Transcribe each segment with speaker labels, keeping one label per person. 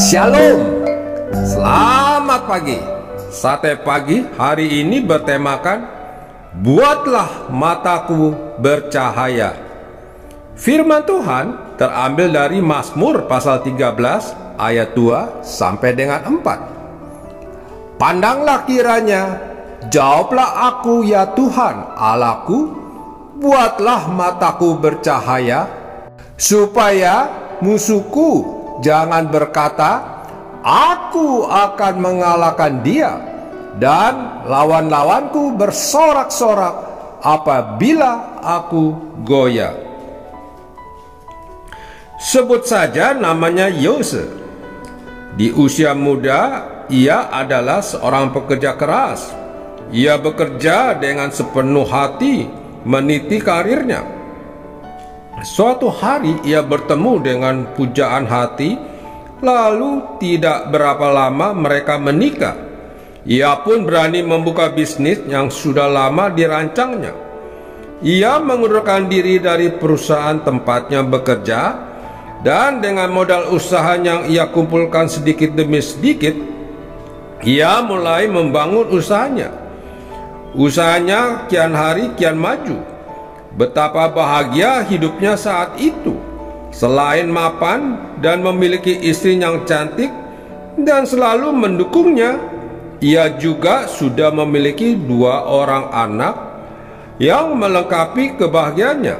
Speaker 1: Shalom, selamat pagi. Sate pagi hari ini bertemakan buatlah mataku bercahaya. Firman Tuhan terambil dari Mazmur pasal 13 ayat 2 sampai dengan 4. Pandanglah kiranya, jawablah aku ya Tuhan Allahku, buatlah mataku bercahaya, supaya musuhku jangan berkata, aku akan mengalahkan dia, dan lawan-lawanku bersorak-sorak apabila aku goyah. Sebut saja namanya Yose. Di usia muda, ia adalah seorang pekerja keras. Ia bekerja dengan sepenuh hati meniti karirnya. Suatu hari ia bertemu dengan pujaan hati, lalu tidak berapa lama mereka menikah. Ia pun berani membuka bisnis yang sudah lama dirancangnya. Ia mengundurkan diri dari perusahaan tempatnya bekerja, dan dengan modal usaha yang ia kumpulkan sedikit demi sedikit, ia mulai membangun usahanya. Usahanya kian hari kian maju. Betapa bahagia hidupnya saat itu. Selain mapan dan memiliki istri yang cantik dan selalu mendukungnya, ia juga sudah memiliki 2 orang anak yang melengkapi kebahagiaannya.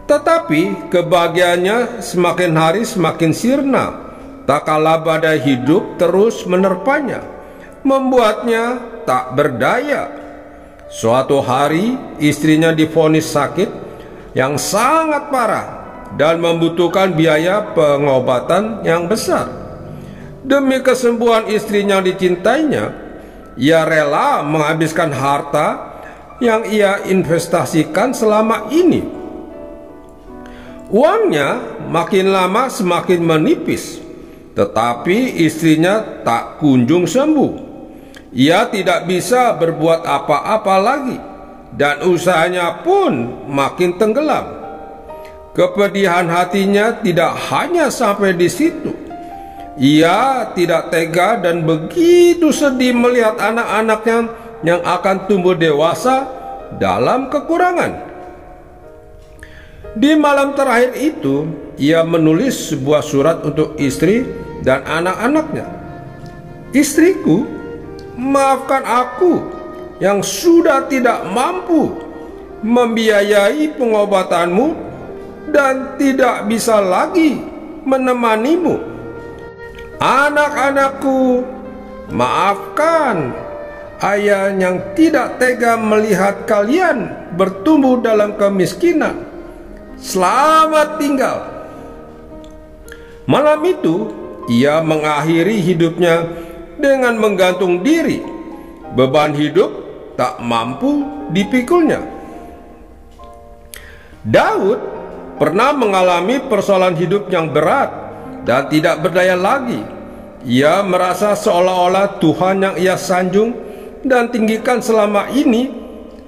Speaker 1: Tetapi kebahagiaannya semakin hari semakin sirna, tak kalah badai hidup terus menerpanya, membuatnya tak berdaya. Suatu hari istrinya divonis sakit yang sangat parah dan membutuhkan biaya pengobatan yang besar. Demi kesembuhan istrinya dicintainya, ia rela menghabiskan harta yang ia investasikan selama ini. Uangnya makin lama semakin menipis, tetapi istrinya tak kunjung sembuh. Ia tidak bisa berbuat apa-apa lagi, dan usahanya pun makin tenggelam. Kepedihan hatinya tidak hanya sampai di situ. Ia tidak tega dan begitu sedih melihat anak-anaknya yang akan tumbuh dewasa dalam kekurangan. Di malam terakhir itu, ia menulis sebuah surat untuk istri dan anak-anaknya. Istriku, maafkan aku yang sudah tidak mampu membiayai pengobatanmu dan tidak bisa lagi menemanimu. Anak-anakku, maafkan ayah yang tidak tega melihat kalian bertumbuh dalam kemiskinan. Selamat tinggal. Malam itu, ia mengakhiri hidupnya dengan menggantung diri. Beban hidup tak mampu dipikulnya. Daud pernah mengalami persoalan hidup yang berat dan tidak berdaya lagi. Ia merasa seolah-olah Tuhan yang ia sanjung dan tinggikan selama ini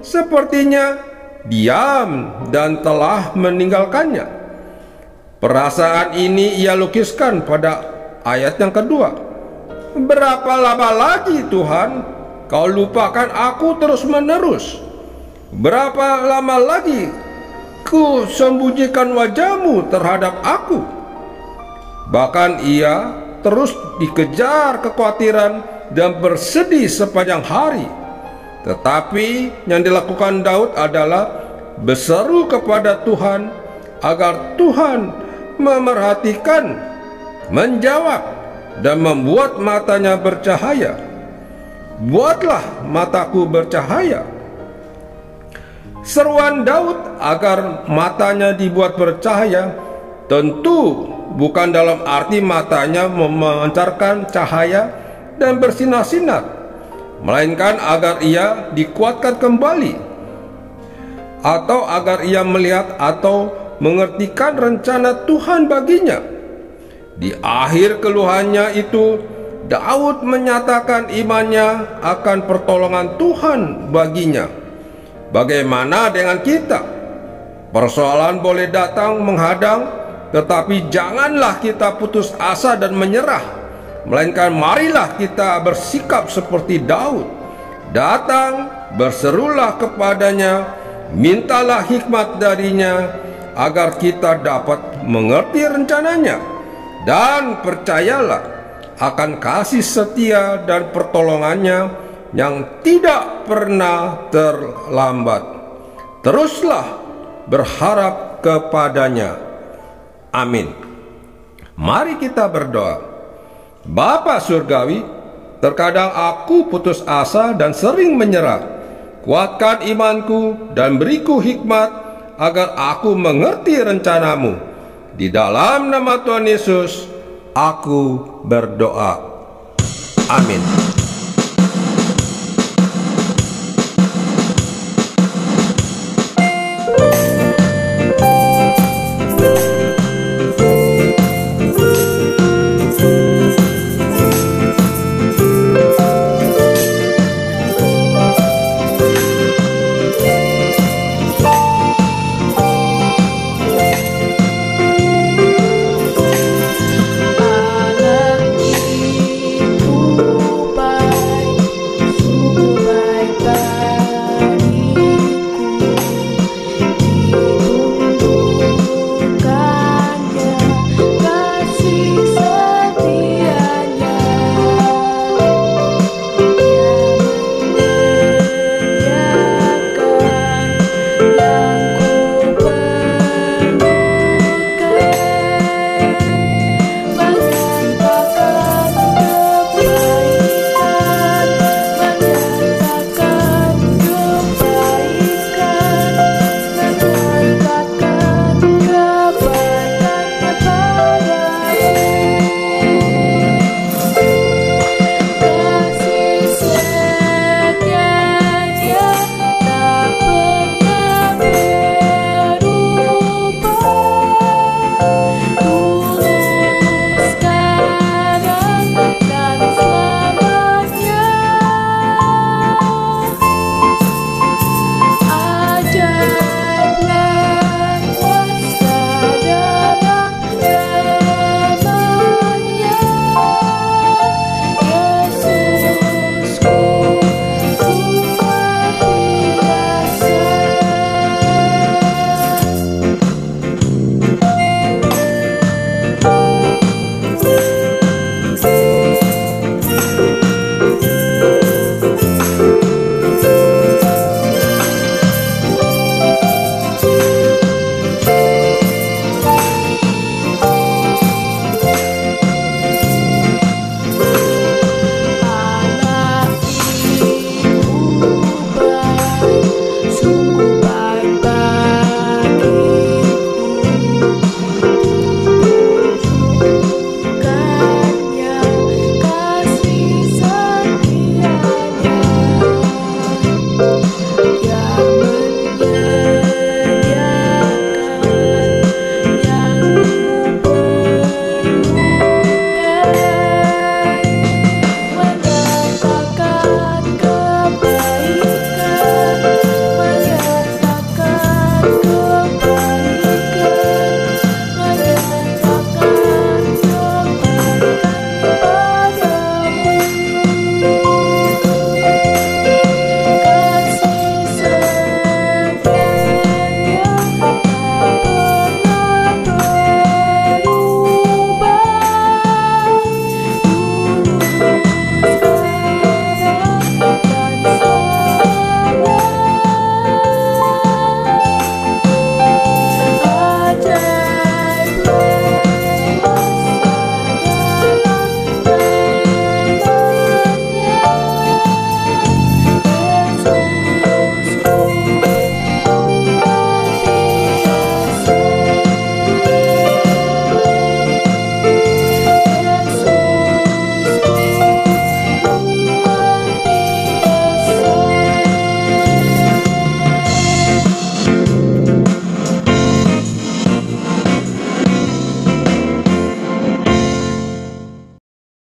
Speaker 1: sepertinya diam dan telah meninggalkannya. Perasaan ini ia lukiskan pada ayat yang kedua. Berapa lama lagi Tuhan kau lupakan aku terus-menerus? Berapa lama lagi ku sembunyikan wajahmu terhadap aku? Bahkan ia terus dikejar kekhawatiran dan bersedih sepanjang hari. Tetapi yang dilakukan Daud adalah berseru kepada Tuhan agar Tuhan memerhatikan, menjawab, dan membuat matanya bercahaya. Buatlah mataku bercahaya. Seruan Daud agar matanya dibuat bercahaya tentu bukan dalam arti matanya memancarkan cahaya dan bersinar-sinar, melainkan agar ia dikuatkan kembali, atau agar ia melihat atau mengertikan rencana Tuhan baginya. Di akhir keluhannya itu, Daud menyatakan imannya akan pertolongan Tuhan baginya. Bagaimana dengan kita? Persoalan boleh datang menghadang, Tetapi janganlah kita putus asa dan menyerah, melainkan marilah kita bersikap seperti Daud. Datang, berserulah kepadanya, mintalah hikmat darinya, agar kita dapat mengerti rencananya. Dan percayalah akan kasih setia dan pertolongannya yang tidak pernah terlambat. Teruslah berharap kepadanya. Amin. Mari kita berdoa. Bapa Surgawi, terkadang aku putus asa dan sering menyerah. Kuatkan imanku dan beriku hikmat agar aku mengerti rencanamu. Di dalam nama Tuhan Yesus, aku berdoa. Amin.